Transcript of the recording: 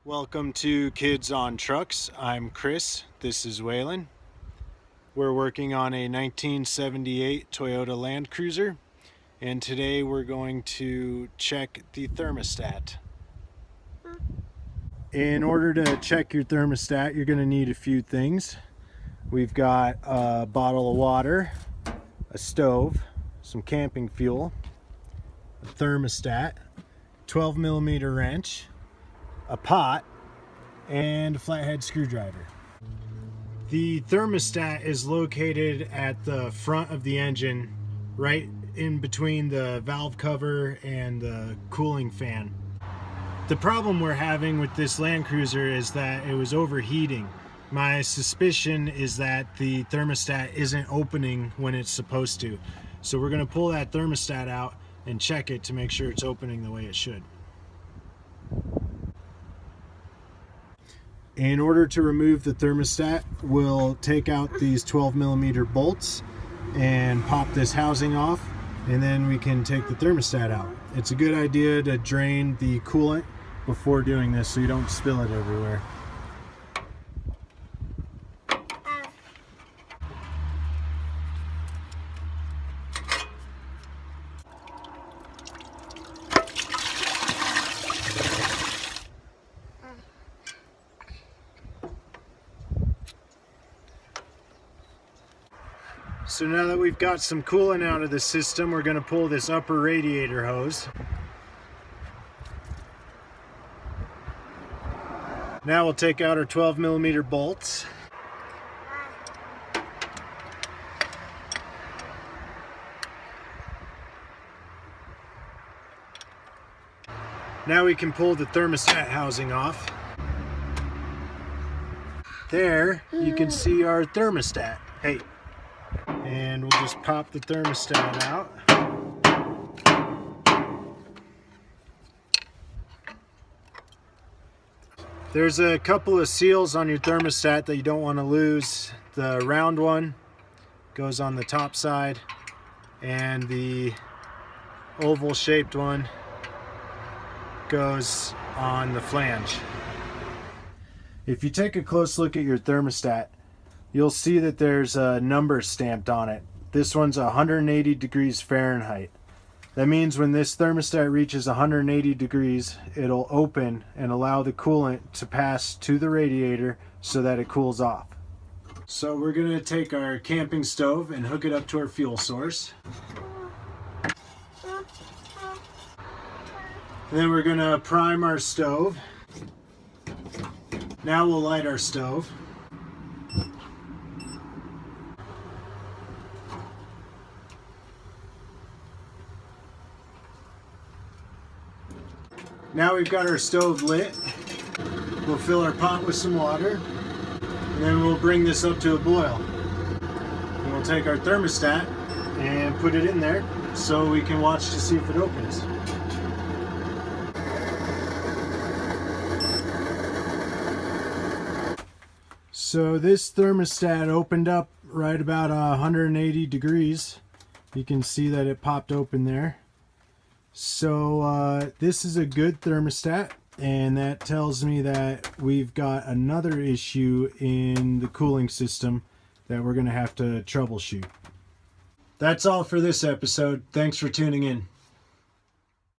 Welcome to Kids on Trucks. I'm Chris. This is Waylon. We're working on a 1978 Toyota Land Cruiser, and today we're going to check the thermostat. In order to check your thermostat, you're going to need a few things. We've got a bottle of water, a stove, some camping fuel, a thermostat, 12mm wrench, a pot, and a flathead screwdriver. The thermostat is located at the front of the engine, right in between the valve cover and the cooling fan. The problem we're having with this Land Cruiser is that it was overheating. My suspicion is that the thermostat isn't opening when it's supposed to. So we're going to pull that thermostat out and check it to make sure it's opening the way it should. In order to remove the thermostat, we'll take out these 12mm bolts and pop this housing off, and then we can take the thermostat out. It's a good idea to drain the coolant before doing this so you don't spill it everywhere. So now that we've got some coolant out of the system, we're going to pull this upper radiator hose. Now we'll take out our 12mm bolts. Now we can pull the thermostat housing off. There, you can see our thermostat. Hey. And we'll just pop the thermostat out. There's a couple of seals on your thermostat that you don't want to lose. The round one goes on the top side, and the oval shaped one goes on the flange. If you take a close look at your thermostat, you'll see that there's a number stamped on it. This one's 180 degrees Fahrenheit. That means when this thermostat reaches 180 degrees, it'll open and allow the coolant to pass to the radiator so that it cools off. So we're going to take our camping stove and hook it up to our fuel source. And then we're going to prime our stove. Now we'll light our stove. Now we've got our stove lit. We'll fill our pot with some water, and then we'll bring this up to a boil. And we'll take our thermostat and put it in there so we can watch to see if it opens. So this thermostat opened up right about 180 degrees. You can see that it popped open there. So this is a good thermostat, and that tells me that we've got another issue in the cooling system that we're going to have to troubleshoot. That's all for this episode. Thanks for tuning in.